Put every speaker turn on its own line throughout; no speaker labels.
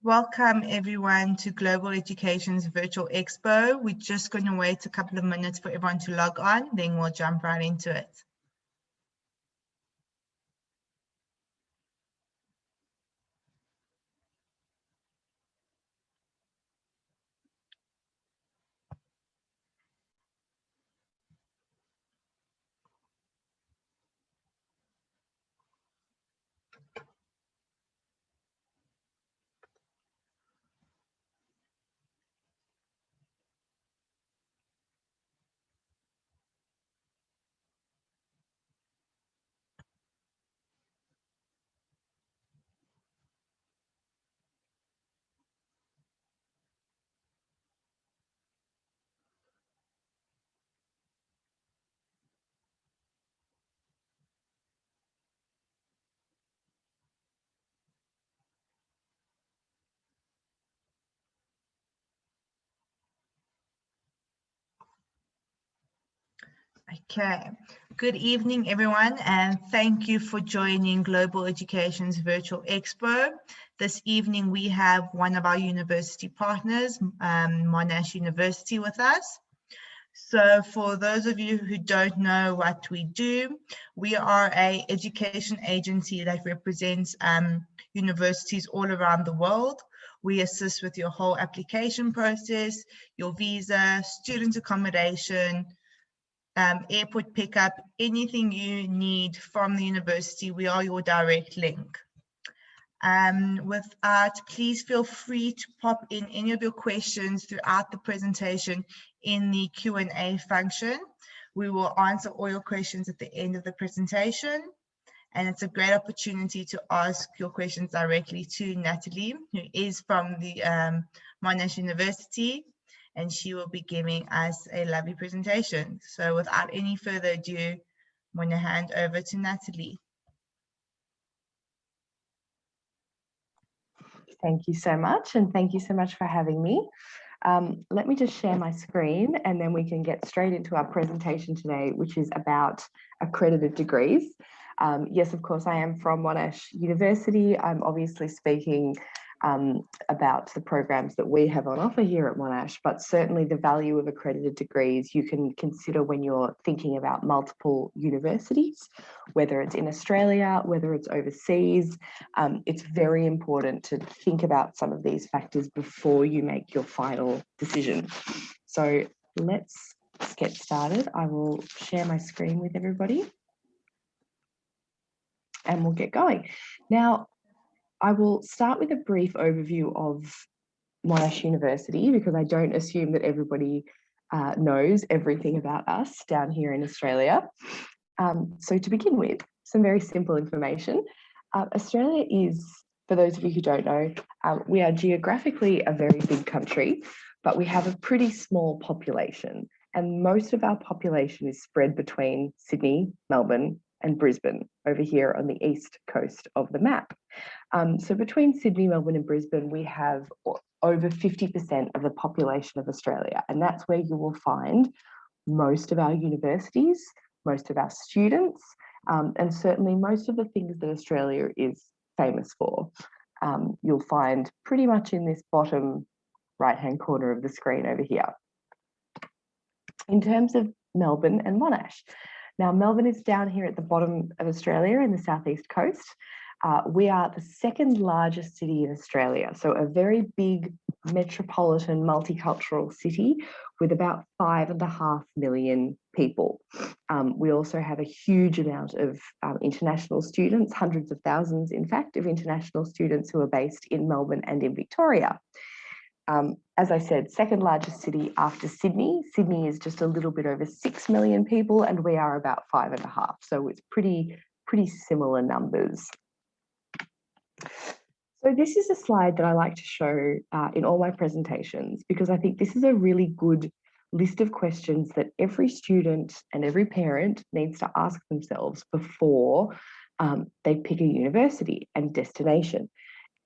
Welcome everyone to Global Education's virtual expo. We're just going to wait a couple of minutes for everyone to log on, then we'll jump right into it. Okay, good evening everyone, and thank you for joining Global Education's virtual expo. This evening we have one of our university partners, Monash University, with us. So for those of you who don't know what we do, we are an education agency that represents universities all around the world. We assist with your whole application process, your visa, student accommodation, airport pickup, anything you need from the university. We are your direct link. With that, please feel free to pop in any of your questions throughout the presentation in the Q&A function. We will answer all your questions at the end of the presentation. And it's a great opportunity to ask your questions directly to Natalie, who is from the Monash University, and she will be giving us a lovely presentation. So without any further ado, I'm going to hand over to Natalie.
Thank you so much, and thank you so much for having me. Let me just share my screen and then we can get straight into our presentation today, which is about accredited degrees. Yes, of course, I am from Monash University. I'm obviously speaking about the programs that we have on offer here at Monash, but certainly the value of accredited degrees you can consider when you're thinking about multiple universities, whether it's in Australia, whether it's overseas. It's very important to think about some of these factors before you make your final decision. So let's get started. I will share my screen with everybody and we'll get going. Now, I will start with a brief overview of Monash University because I don't assume that everybody knows everything about us down here in Australia. So to begin with, some very simple information. Australia is, for those of you who don't know, we are geographically a very big country, but we have a pretty small population. And most of our population is spread between Sydney, Melbourne, and Brisbane over here on the east coast of the map. So between Sydney, Melbourne and Brisbane, we have over 50% of the population of Australia, and that's where you will find most of our universities, most of our students, and certainly most of the things that Australia is famous for. You'll find pretty much in this bottom right-hand corner of the screen over here. In terms of Melbourne and Monash, now Melbourne is down here at the bottom of Australia in the southeast coast. We are the second largest city in Australia, so a very big metropolitan multicultural city with about 5.5 million people. We also have a huge amount of international students, hundreds of thousands, in fact, of international students who are based in Melbourne and in Victoria. As I said, second largest city after Sydney. Sydney is just a little bit over 6 million people and we are about 5.5. So it's pretty similar numbers. So this is a slide that I like to show in all my presentations because I think this is a really good list of questions that every student and every parent needs to ask themselves before they pick a university and destination.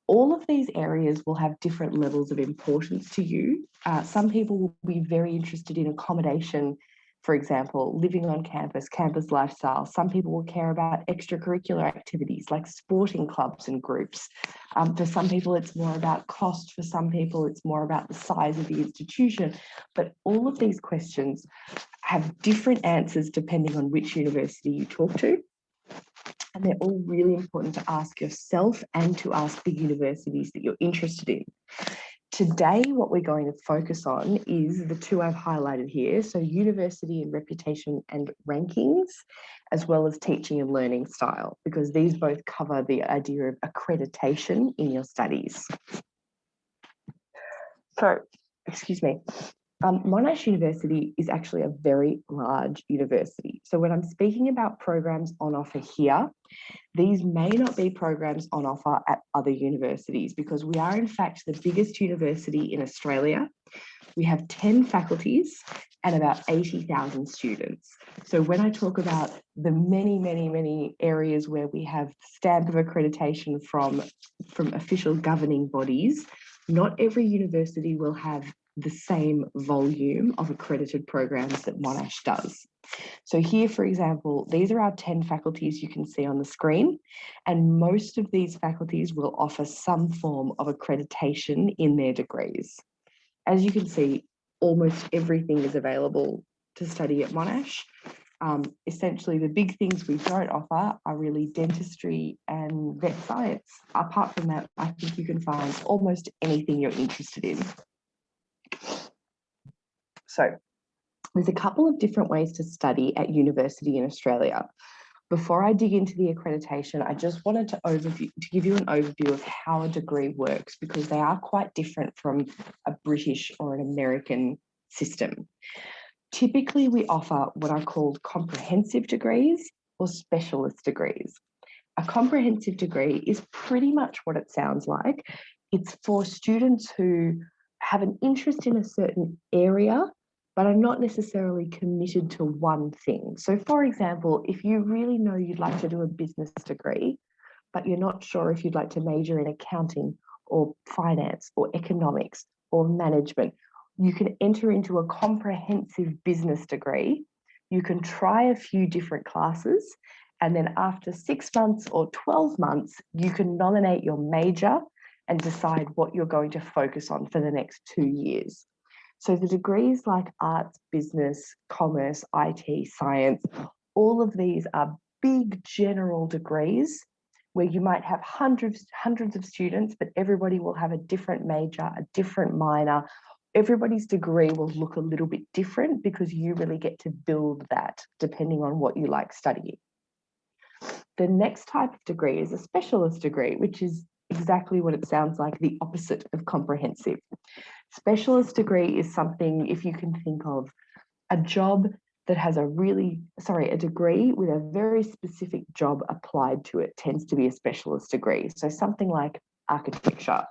All of these areas will have different levels of importance to you. Some people will be very interested in accommodation For example, living on campus, campus lifestyle. Some people will care about extracurricular activities like sporting clubs and groups. For some people, it's more about cost. For some people, it's more about the size of the institution. But all of these questions have different answers depending on which university you talk to. And they're all really important to ask yourself and to ask the universities that you're interested in. Today, what we're going to focus on is the two I've highlighted here. So university and reputation and rankings, as well as teaching and learning style, because these both cover the idea of accreditation in your studies. So, excuse me. Monash University is actually a very large university. So when I'm speaking about programs on offer here, these may not be programs on offer at other universities because we are in fact the biggest university in Australia. We have 10 faculties and about 80,000 students. So when I talk about the many areas where we have stamp of accreditation from official governing bodies, not every university will have the same volume of accredited programs that Monash does. So here, for example, these are our 10 faculties you can see on the screen, and most of these faculties will offer some form of accreditation in their degrees. As you can see, almost everything is available to study at Monash. Essentially, the big things we don't offer are really dentistry and vet science. Apart from that, I think you can find almost anything you're interested in. So there's a couple of different ways to study at university in Australia. Before I dig into the accreditation, I just wanted to give you an overview of how a degree works, because they are quite different from a British or an American system. Typically, we offer what are called comprehensive degrees or specialist degrees. A comprehensive degree is pretty much what it sounds like. It's for students who have an interest in a certain area, but are not necessarily committed to one thing. So for example, if you really know you'd like to do a business degree, but you're not sure if you'd like to major in accounting or finance or economics or management, you can enter into a comprehensive business degree. You can try a few different classes, and then after 6 months or 12 months, you can nominate your major and decide what you're going to focus on for the next 2 years. So the degrees like arts, business, commerce, IT, science, all of these are big general degrees where you might have hundreds of students, but everybody will have a different major, a different minor. Everybody's degree will look a little bit different because you really get to build that depending on what you like studying. The next type of degree is a specialist degree, which is exactly what it sounds like, the opposite of comprehensive. Specialist degree is something, if you can think of a job that has a degree with a very specific job applied to it, tends to be a specialist degree. So something like architecture.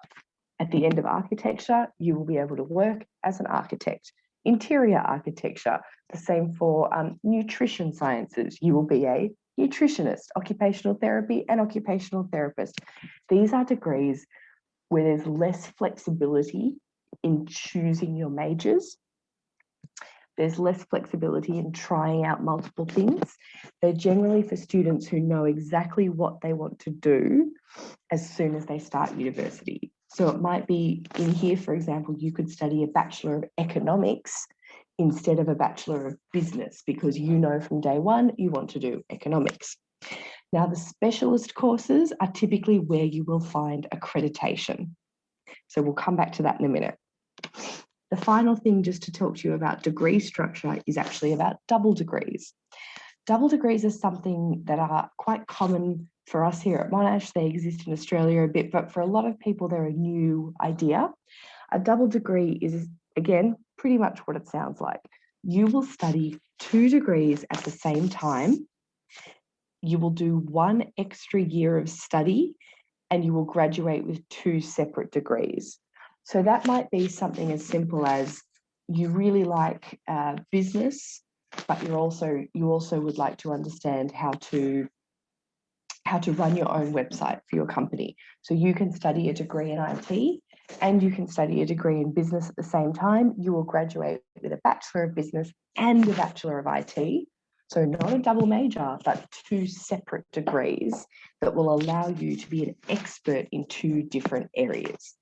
At the end of architecture, you will be able to work as an architect. Interior architecture, the same for nutrition sciences. You will be a nutritionist, occupational therapy, and occupational therapist. These are degrees where there's less flexibility in choosing your majors. There's less flexibility in trying out multiple things. They're generally for students who know exactly what they want to do as soon as they start university. So it might be in here, for example, you could study a Bachelor of Economics instead of a Bachelor of Business because you know from day one you want to do economics. Now, the specialist courses are typically where you will find accreditation. So we'll come back to that in a minute. The final thing just to talk to you about degree structure is actually about double degrees. Double degrees are something that are quite common for us here at Monash. They exist in Australia a bit, but for a lot of people, they're a new idea. A double degree is, again, pretty much what it sounds like. You will study 2 degrees at the same time. You will do 1 extra year of study, and you will graduate with 2 separate degrees. So that might be something as simple as you really like business, but you also would like to understand how to run your own website for your company. So you can study a degree in IT and you can study a degree in business at the same time. You will graduate with a Bachelor of Business and a Bachelor of IT. So not a double major, but two separate degrees that will allow you to be an expert in two different areas.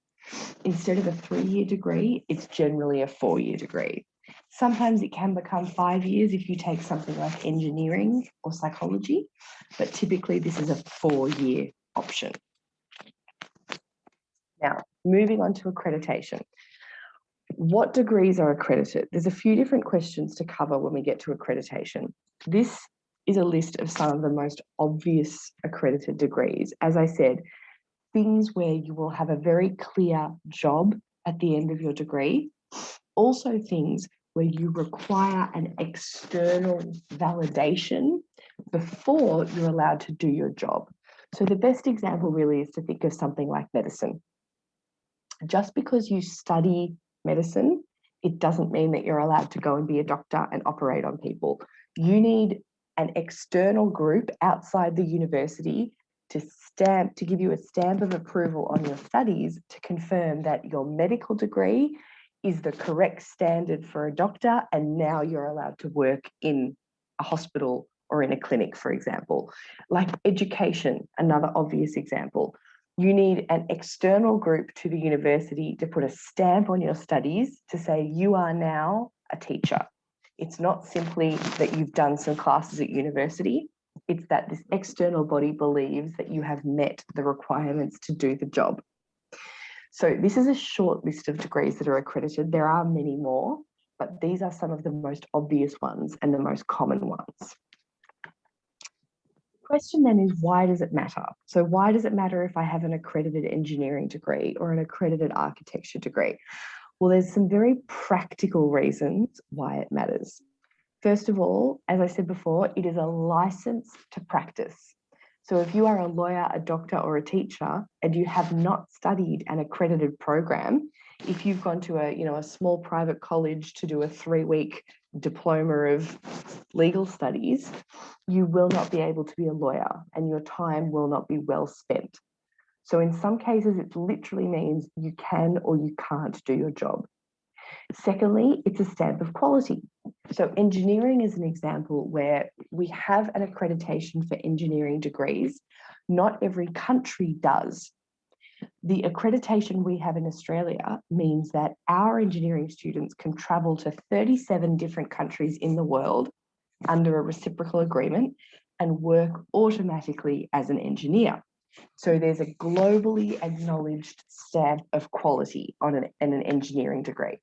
Instead of a 3-year degree, it's generally a 4-year degree. Sometimes it can become 5 years if you take something like engineering or psychology, but typically this is a 4-year option. Now, moving on to accreditation. What degrees are accredited? There's a few different questions to cover when we get to accreditation. This is a list of some of the most obvious accredited degrees. As I said, things where you will have a very clear job at the end of your degree. Also things where you require an external validation before you're allowed to do your job. So the best example really is to think of something like medicine. Just because you study medicine, it doesn't mean that you're allowed to go and be a doctor and operate on people. You need an external group outside the university to give you a stamp of approval on your studies to confirm that your medical degree is the correct standard for a doctor, and now you're allowed to work in a hospital or in a clinic, for example. Like education, another obvious example. You need an external group to the university to put a stamp on your studies to say you are now a teacher. It's not simply that you've done some classes at university. It's that this external body believes that you have met the requirements to do the job. So this is a short list of degrees that are accredited. There are many more, but these are some of the most obvious ones and the most common ones. Question then is, why does it matter? So why does it matter if I have an accredited engineering degree or an accredited architecture degree? Well, there's some very practical reasons why it matters. First of all, as I said before, it is a license to practice. So if you are a lawyer, a doctor, or a teacher, and you have not studied an accredited program, if you've gone to a small private college to do a 3-week diploma of legal studies, you will not be able to be a lawyer and your time will not be well spent. So in some cases, it literally means you can or you can't do your job. Secondly, it's a stamp of quality. So engineering is an example where we have an accreditation for engineering degrees. Not every country does. The accreditation we have in Australia means that our engineering students can travel to 37 different countries in the world under a reciprocal agreement and work automatically as an engineer. So there's a globally acknowledged stamp of quality on an engineering degree.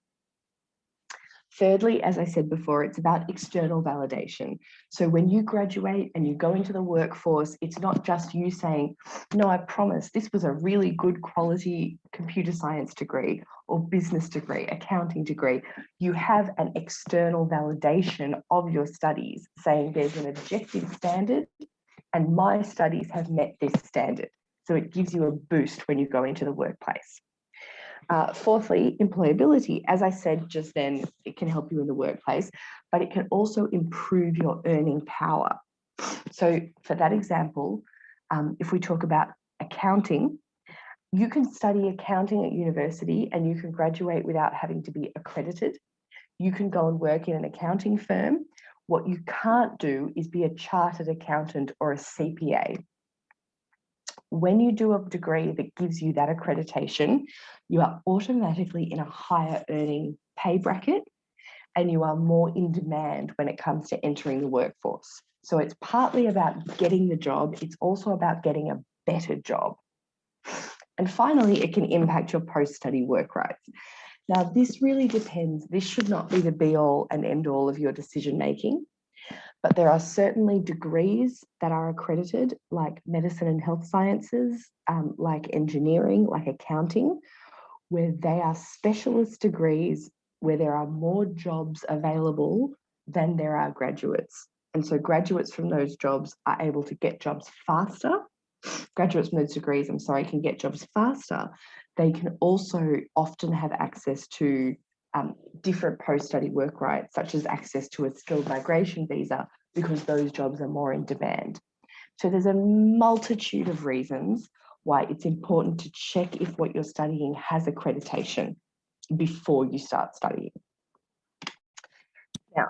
Thirdly, as I said before, it's about external validation. So when you graduate and you go into the workforce, it's not just you saying, no, I promise this was a really good quality computer science degree or business degree, accounting degree. You have an external validation of your studies saying there's an objective standard and my studies have met this standard. So it gives you a boost when you go into the workplace. Fourthly, employability. As I said just then, it can help you in the workplace, but it can also improve your earning power. So for that example, if we talk about accounting, you can study accounting at university and you can graduate without having to be accredited. You can go and work in an accounting firm. What you can't do is be a chartered accountant or a CPA. When you do a degree that gives you that accreditation, you are automatically in a higher earning pay bracket and you are more in demand when it comes to entering the workforce. So it's partly about getting the job, it's also about getting a better job. And finally, it can impact your post-study work rights. Now, this really depends. This should not be the be-all and end-all of your decision-making. But there are certainly degrees that are accredited, like medicine and health sciences, like engineering, like accounting, where they are specialist degrees where there are more jobs available than there are graduates. And so graduates from those jobs are able to get jobs faster. Graduates from those degrees, can get jobs faster. They can also often have access to different post-study work rights, such as access to a skilled migration visa, because those jobs are more in demand. So there's a multitude of reasons why it's important to check if what you're studying has accreditation before you start studying. Now,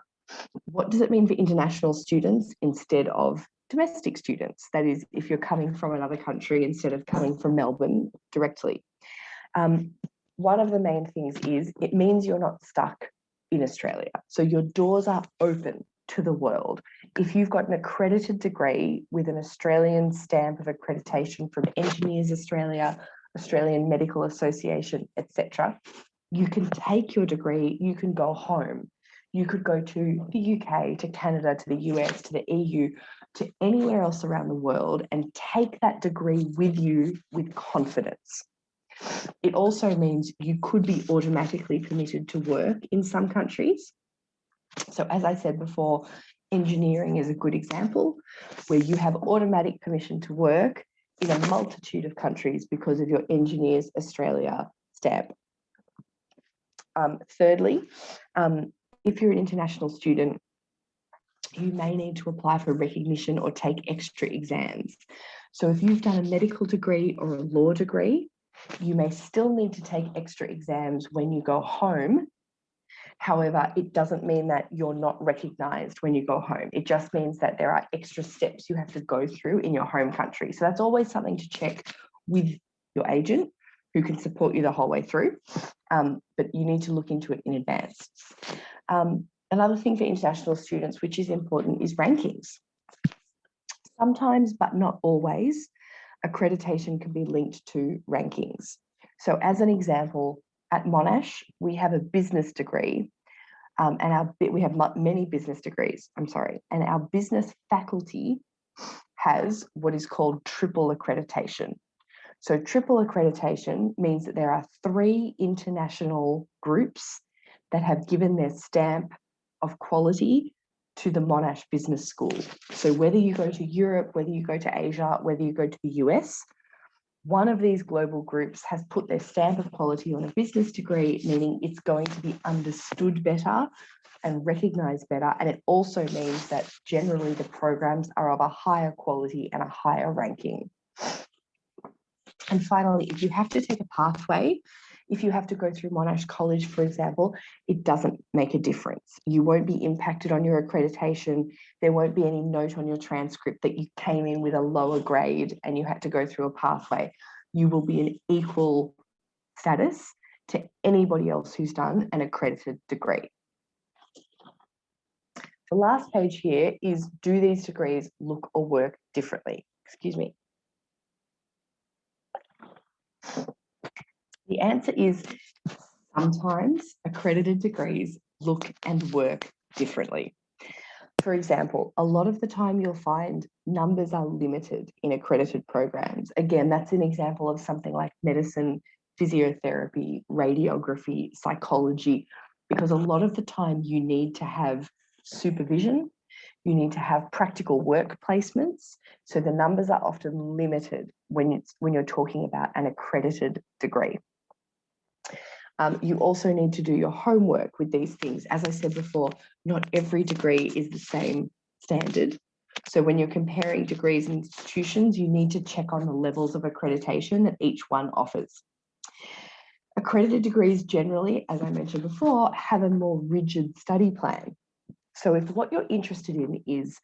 what does it mean for international students instead of domestic students? That is, if you're coming from another country instead of coming from Melbourne directly. One of the main things is it means you're not stuck in Australia. So your doors are open to the world. If you've got an accredited degree with an Australian stamp of accreditation from Engineers Australia, Australian Medical Association, etc., you can take your degree, you can go home. You could go to the UK, to Canada, to the US, to the EU, to anywhere else around the world and take that degree with you with confidence. It also means you could be automatically permitted to work in some countries. So as I said before, engineering is a good example where you have automatic permission to work in a multitude of countries because of your Engineers Australia stamp. Thirdly, if you're an international student, you may need to apply for recognition or take extra exams. So if you've done a medical degree or a law degree, you may still need to take extra exams when you go home. However, it doesn't mean that you're not recognised when you go home. It just means that there are extra steps you have to go through in your home country. So that's always something to check with your agent who can support you the whole way through. But you need to look into it in advance. Another thing for international students, which is important, is rankings. Sometimes, but not always, accreditation can be linked to rankings. So as an example, at Monash, we have a business degree, and we have many business degrees, and our business faculty has what is called triple accreditation. So triple accreditation means that there are 3 international groups that have given their stamp of quality to the Monash Business School. So whether you go to Europe, whether you go to Asia, whether you go to the US, one of these global groups has put their stamp of quality on a business degree, meaning it's going to be understood better and recognised better. And it also means that generally the programs are of a higher quality and a higher ranking. And finally, if you have to take a pathway, if you have to go through Monash College, for example, it doesn't make a difference. You won't be impacted on your accreditation. There won't be any note on your transcript that you came in with a lower grade and you had to go through a pathway. You will be in equal status to anybody else who's done an accredited degree. The last page here is, do these degrees look or work differently? Excuse me. The answer is sometimes accredited degrees look and work differently. For example, a lot of the time you'll find numbers are limited in accredited programs. Again, that's an example of something like medicine, physiotherapy, radiography, psychology, because a lot of the time you need to have supervision, you need to have practical work placements. So the numbers are often limited when you're talking about an accredited degree. You also need to do your homework with these things. As I said before, not every degree is the same standard. So when you're comparing degrees and institutions, you need to check on the levels of accreditation that each one offers. Accredited degrees generally, as I mentioned before, have a more rigid study plan. So if what you're interested in is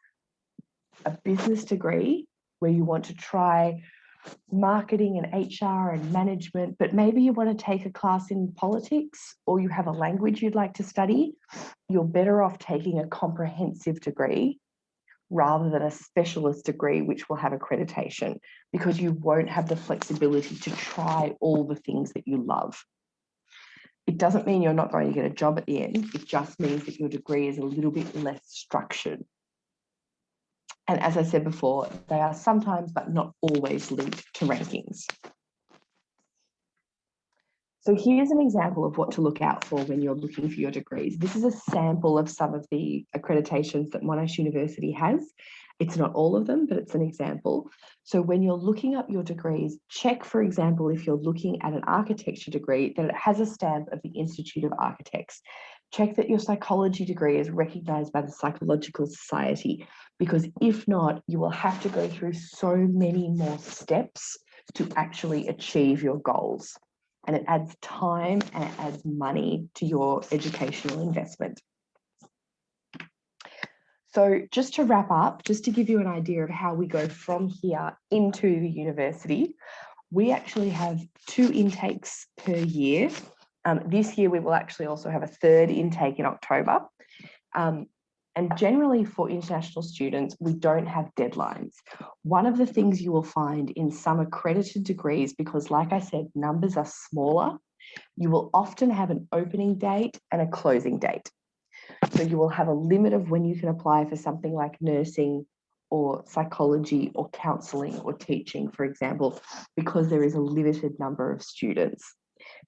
a business degree where you want to try marketing and HR and management, but maybe you want to take a class in politics or you have a language you'd like to study, you're better off taking a comprehensive degree rather than a specialist degree which will have accreditation, because you won't have the flexibility to try all the things that you love. It doesn't mean you're not going to get a job at the end. It just means that your degree is a little bit less structured. And as I said before, they are sometimes, but not always, linked to rankings. So here's an example of what to look out for when you're looking for your degrees. This is a sample of some of the accreditations that Monash University has. It's not all of them, but it's an example. So when you're looking up your degrees, check, for example, if you're looking at an architecture degree, that it has a stamp of the Institute of Architects. Check that your psychology degree is recognised by the Psychological Society, because if not, you will have to go through so many more steps to actually achieve your goals. And it adds time and it adds money to your educational investment. So just to wrap up, just to give you an idea of how we go from here into the university, we actually have 2 intakes per year. This year, we will actually also have a 3rd intake in October. And generally for international students, we don't have deadlines. One of the things you will find in some accredited degrees, because like I said, numbers are smaller, you will often have an opening date and a closing date. So you will have a limit of when you can apply for something like nursing or psychology or counselling or teaching, for example, because there is a limited number of students.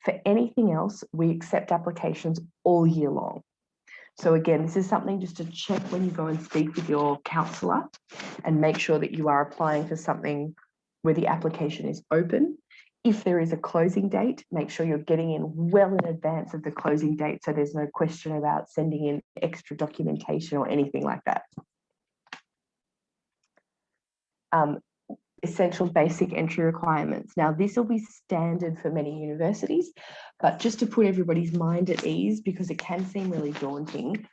For anything else, we accept applications all year long. So again, this is something just to check when you go and speak with your counsellor and make sure that you are applying for something where the application is open. If there is a closing date, make sure you're getting in well in advance of the closing date so there's no question about sending in extra documentation or anything like that. Essential basic entry requirements. Now, this will be standard for many universities, but just to put everybody's mind at ease, because it can seem really daunting,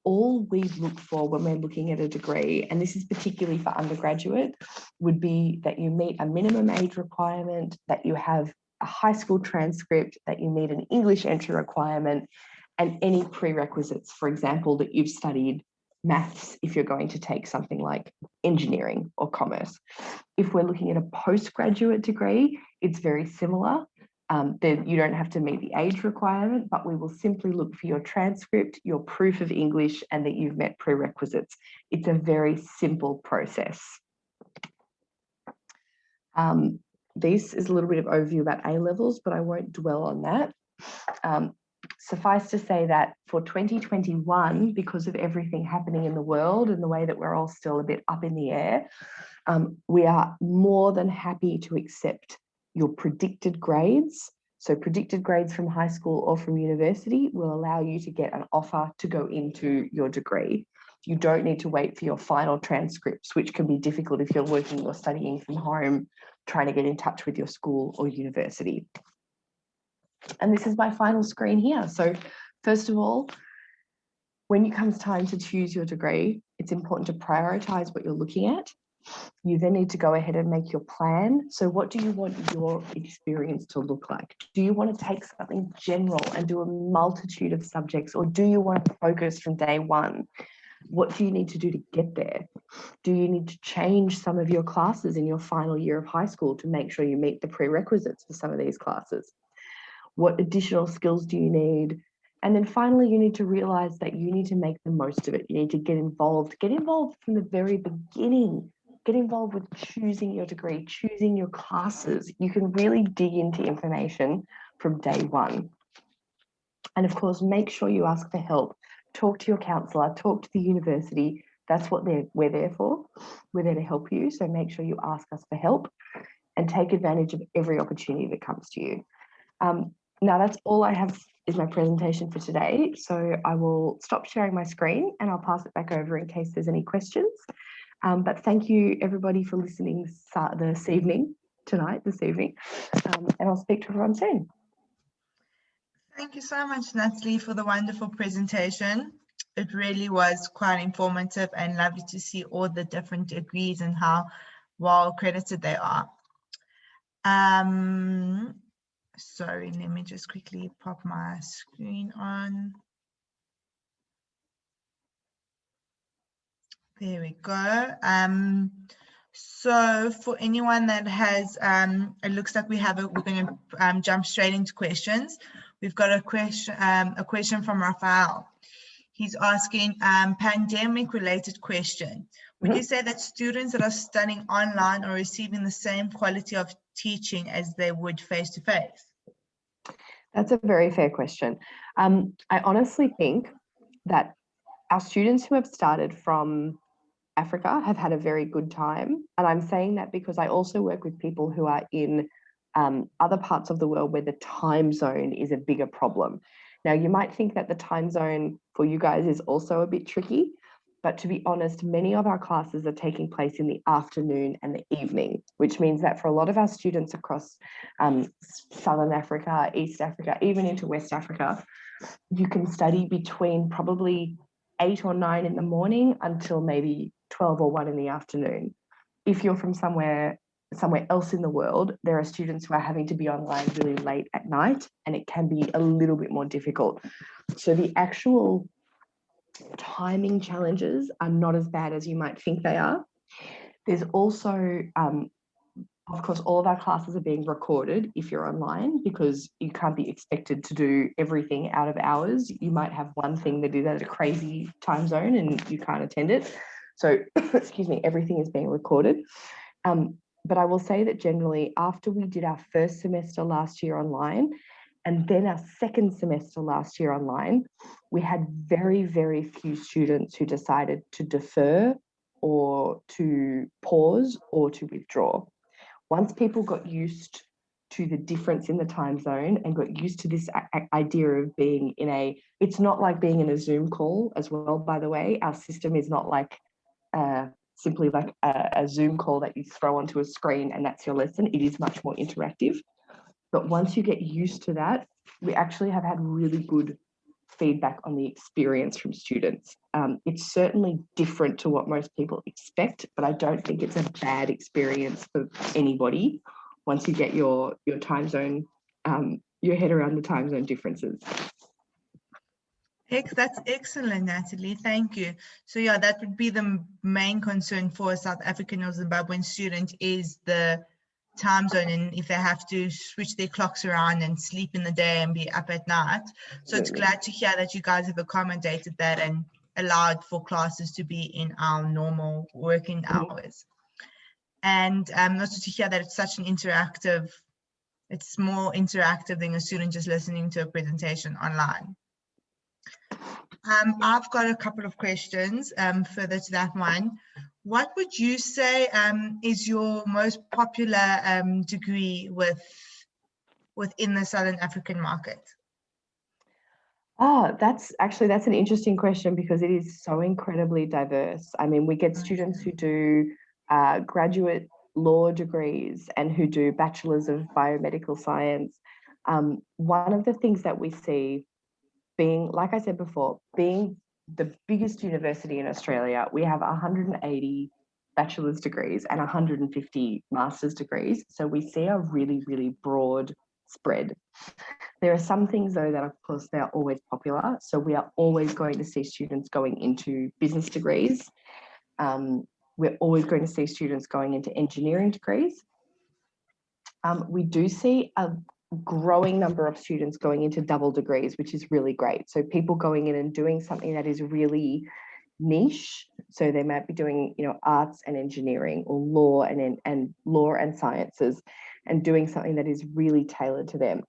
all we look for when we're looking at a degree, and this is particularly for undergraduate, would be that you meet a minimum age requirement, that you have a high school transcript, that you meet an English entry requirement, and any prerequisites, for example, that you've studied maths if you're going to take something like engineering or commerce. If we're looking at a postgraduate degree, it's very similar. Then you don't have to meet the age requirement, but we will simply look for your transcript, your proof of English, and that you've met prerequisites. It's a very simple process. This is a little bit of overview about A-levels, but I won't dwell on that. Suffice to say that for 2021, because of everything happening in the world and the way that we're all still a bit up in the air, we are more than happy to accept your predicted grades. So predicted grades from high school or from university will allow you to get an offer to go into your degree. You don't need to wait for your final transcripts, which can be difficult if you're working or studying from home, trying to get in touch with your school or university. And this is my final screen here. So first of all, when it comes time to choose your degree, it's important to prioritize what you're looking at. You then need to go ahead and make your plan. So what do you want your experience to look like? Do you want to take something general and do a multitude of subjects, or do you want to focus from day one? What do you need to do to get there? Do you need to change some of your classes in your final year of high school to make sure you meet the prerequisites for some of these classes? What additional skills do you need? And then finally, you need to realize that you need to make the most of it. You need to get involved from the very beginning. Get involved with choosing your degree, choosing your classes. You can really dig into information from day one. And of course, make sure you ask for help. Talk to your counsellor, talk to the university. That's what we're there for. We're there to help you. So make sure you ask us for help and take advantage of every opportunity that comes to you. Now that's all I have is my presentation for today. So I will stop sharing my screen and I'll pass it back over in case there's any questions. But thank you everybody for listening this evening, and I'll speak to everyone soon.
Thank you so much, Natalie, for the wonderful presentation. It really was quite informative and lovely to see all the different degrees and how well accredited they are. Sorry, let me just quickly pop my screen on. There we go. So for anyone that has, it looks like we're going to jump straight into questions. We've got a question from Raphael. He's asking pandemic-related question. Would you say that students that are studying online are receiving the same quality of teaching as they would face-to-face?
That's a very fair question. I honestly think that our students who have started from Africa have had a very good time. And I'm saying that because I also work with people who are in other parts of the world where the time zone is a bigger problem. Now, you might think that the time zone for you guys is also a bit tricky, But to be honest, many of our classes are taking place in the afternoon and the evening, which means that for a lot of our students across Southern Africa, East Africa, even into West Africa, you can study between probably 8 or 9 in the morning until maybe 12 or 1 in the afternoon. If you're from somewhere else in the world, there are students who are having to be online really late at night, and it can be a little bit more difficult. So the actual timing challenges are not as bad as you might think they are. There's also, of course, all of our classes are being recorded if you're online, because you can't be expected to do everything out of hours. You might have one thing that is at a crazy time zone and you can't attend it. So, excuse me, everything is being recorded. But I will say that generally, after we did our first semester last year online, and then our second semester last year online, we had very, very few students who decided to defer or to pause or to withdraw. Once people got used to the difference in the time zone and got used to this idea of being in it's not like being in a Zoom call as well, by the way. Our system is not like simply like a Zoom call that you throw onto a screen and that's your lesson. It is much more interactive. But once you get used to that, we actually have had really good feedback on the experience from students. It's certainly different to what most people expect, but I don't think it's a bad experience for anybody once you get your time zone, your head around the time zone differences.
That's excellent, Natalie. Thank you. So yeah, that would be the main concern for a South African or Zimbabwean student, is the time zone, and if they have to switch their clocks around and sleep in the day and be up at night. So it's glad to hear that you guys have accommodated that and allowed for classes to be in our normal working hours. And also to hear that it's such an interactive, it's more interactive than a student just listening to a presentation online. I've got a couple of questions further to that one. What would you say is your most popular degree within the Southern African market?
Oh, that's an interesting question, because it is so incredibly diverse. I mean, we get students who do graduate law degrees and who do bachelors of biomedical science. One of the things that we see, being, like I said before, being the biggest university in Australia, we have 180 bachelor's degrees and 150 master's degrees. So we see a really, really broad spread. There are some things, though, that, of course, they're always popular. So we are always going to see students going into business degrees. We're always going to see students going into engineering degrees. We do see a growing number of students going into double degrees, which is really great. So people going in and doing something that is really niche. So they might be doing, arts and engineering, or law and law and sciences, and doing something that is really tailored to them.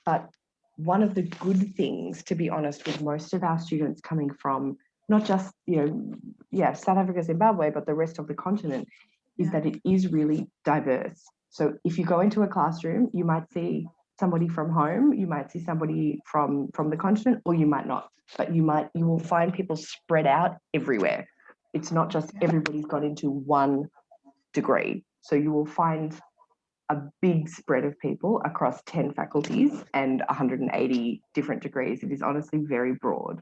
But one of the good things, to be honest, with most of our students coming from not just, South Africa, Zimbabwe, but the rest of the continent, is that it is really diverse. So if you go into a classroom, you might see somebody from home, you might see somebody from the continent, or you might not. But you will find people spread out everywhere. It's not just everybody's got into one degree. So you will find a big spread of people across 10 faculties and 180 different degrees. It is honestly very broad.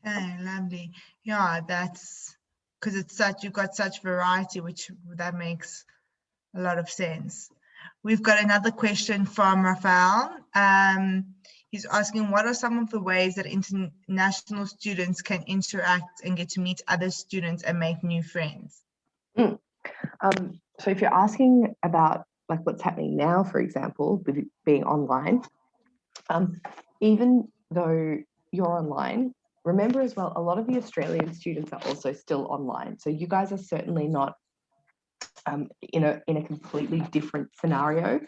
Okay, lovely. Yeah, that's because you've got such variety, that makes a lot of sense. We've got another question from Rafael. He's asking, what are some of the ways that international students can interact and get to meet other students and make new friends?
So if you're asking about like what's happening now, for example, with it being online, even though you're online, remember as well, a lot of the Australian students are also still online. So you guys are certainly not in a completely different scenario.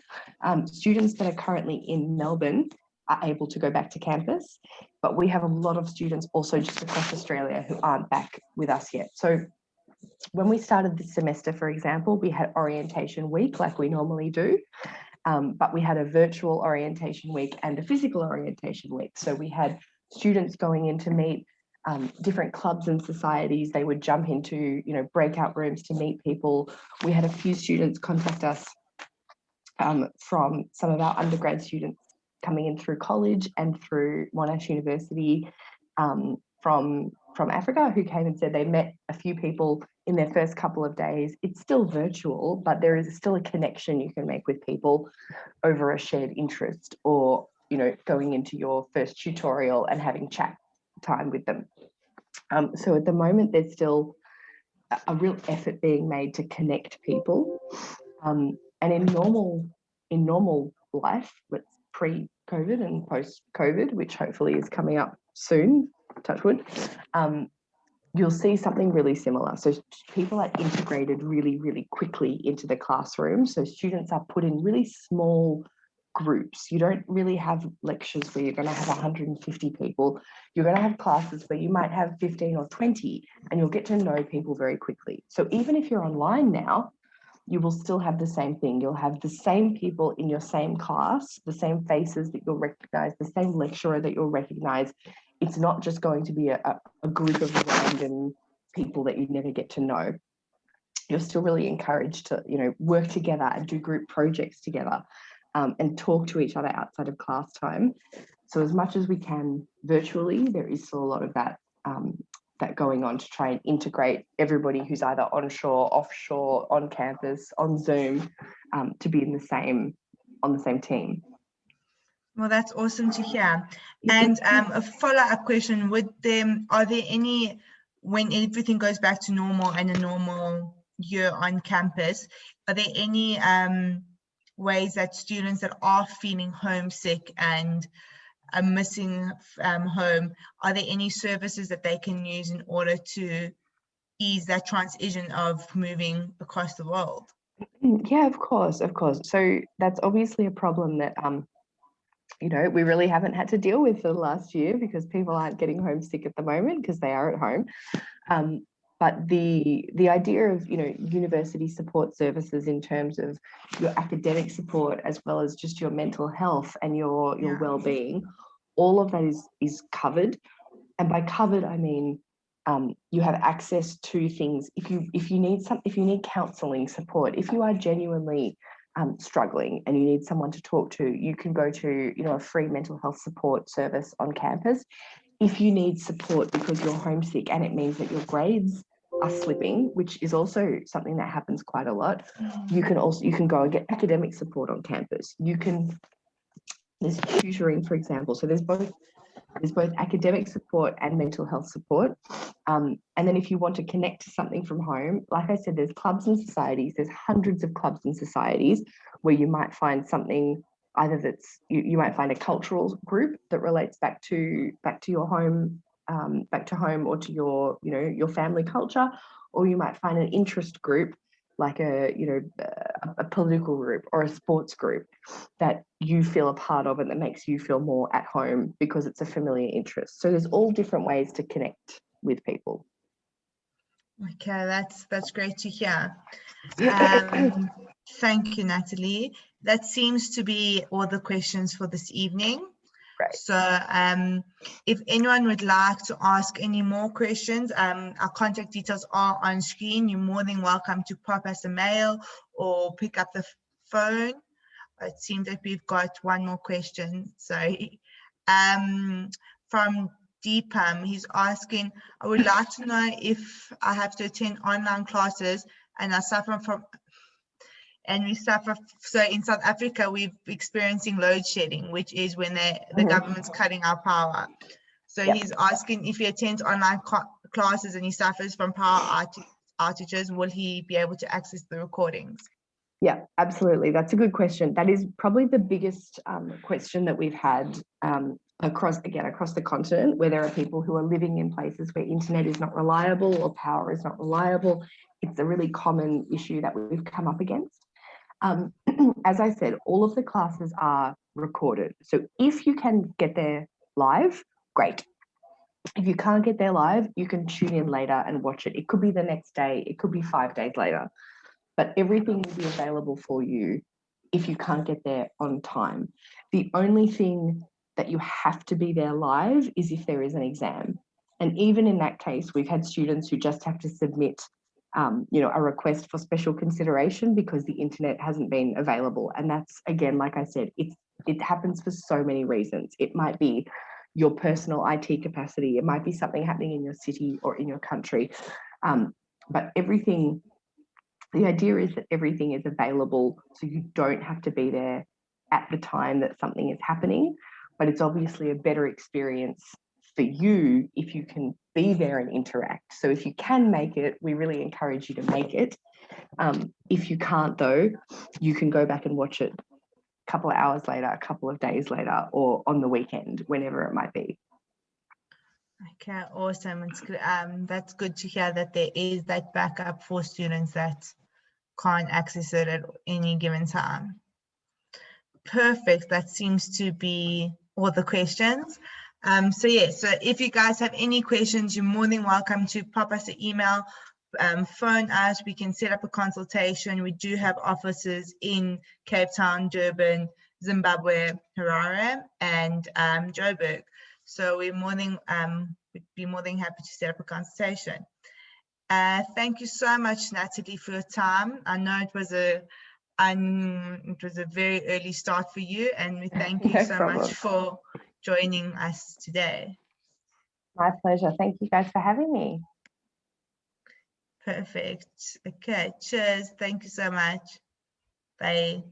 Students that are currently in Melbourne are able to go back to campus, but we have a lot of students also just across Australia who aren't back with us yet. So when we started this semester, for example, we had orientation week like we normally do, but we had a virtual orientation week and a physical orientation week. So we had students going in to meet different clubs and societies. They would jump into, breakout rooms to meet people. We had a few students contact us from some of our undergrad students coming in through college and through Monash University from Africa, who came and said they met a few people in their first couple of days. It's still virtual, but there is still a connection you can make with people over a shared interest, or going into your first tutorial and having chat time with them. So at the moment, there's still a real effort being made to connect people. And in normal life, let's pre-COVID and post-COVID, which hopefully is coming up soon, touch wood, you'll see something really similar. So people are integrated really, really quickly into the classroom. So students are put in really small groups. You don't really have lectures where you're going to have 150 people. You're going to have classes where you might have 15 or 20, and you'll get to know people very quickly. So even if you're online now, you will still have the same thing. You'll have the same people in your same class, the same faces that you'll recognize, the same lecturer that you'll recognize. It's not just going to be a group of random people that you never get to know. You're still really encouraged to, work together and do group projects together, and talk to each other outside of class time. So as much as we can virtually, there is still a lot of that going on to try and integrate everybody who's either onshore, offshore, on campus, on Zoom, to be on the same team.
Well, that's awesome to hear. And a follow-up question, are there any, when everything goes back to normal and a normal year on campus, are there any ways that students that are feeling homesick and are missing home, are there any services that they can use in order to ease that transition of moving across the world?
Yeah, of course. So that's obviously a problem that we really haven't had to deal with for the last year, because people aren't getting homesick at the moment because they are at home. But the idea of university support services in terms of your academic support, as well as just your mental health and your well-being, all of that is covered. And by covered, I mean you have access to things. If you need counselling support, if you are genuinely struggling and you need someone to talk to, you can go to a free mental health support service on campus. If you need support because you're homesick and it means that your grades are slipping, which is also something that happens quite a lot, you can go and get academic support on campus. There's tutoring, for example. So there's both academic support and mental health support. And then if you want to connect to something from home, like I said, there's clubs and societies. There's hundreds of clubs and societies where you might find something, either that's you might find a cultural group that relates back to your home, back to home, or to your family culture, or you might find an interest group like a political group or a sports group that you feel a part of and that makes you feel more at home because it's a familiar interest. So there's all different ways to connect with people.
Okay, that's great to hear. Thank you, Natalie. That seems to be all the questions for this evening.
Right.
So if anyone would like to ask any more questions, our contact details are on screen. You're more than welcome to pop us a mail or pick up the phone. It seems that we've got one more question. Sorry. From Deepam, he's asking, I would like to know if I have to attend online classes and I suffer from, so in South Africa, we're experiencing load shedding, which is when the government's cutting our power. So he's asking if he attends online classes and he suffers from power outages, will he be able to access the recordings?
Yeah, absolutely. That's a good question. That is probably the biggest question that we've had across the continent, where there are people who are living in places where internet is not reliable or power is not reliable. It's a really common issue that we've come up against. As I said, all of the classes are recorded. So if you can get there live, great. If you can't get there live, you can tune in later and watch it. It could be the next day, it could be 5 days later, but everything will be available for you if you can't get there on time. The only thing that you have to be there live is if there is an exam. And even in that case, we've had students who just have to submit a request for special consideration because the internet hasn't been available. And that's, again, like I said, it happens for so many reasons. It might be your personal IT capacity. It might be something happening in your city or in your country. But the idea is that everything is available, so you don't have to be there at the time that something is happening. But it's obviously a better experience for you if you can be there and interact. So if you can make it, we really encourage you to make it. If you can't, though, you can go back and watch it a couple of hours later, a couple of days later, or on the weekend, whenever it might be.
Okay, awesome. It's good. That's good to hear that there is that backup for students that can't access it at any given time. Perfect. That seems to be all the questions. So if you guys have any questions, you're more than welcome to pop us an email, phone us. We can set up a consultation. We do have offices in Cape Town, Durban, Zimbabwe, Harare, and Joburg. So we'd be more than happy to set up a consultation. Thank you so much, Natalie, for your time. I know it was a very early start for you, and we thank you so much for joining us today.
My pleasure. Thank you guys for having me.
Perfect. Okay, cheers. Thank you so much. Bye.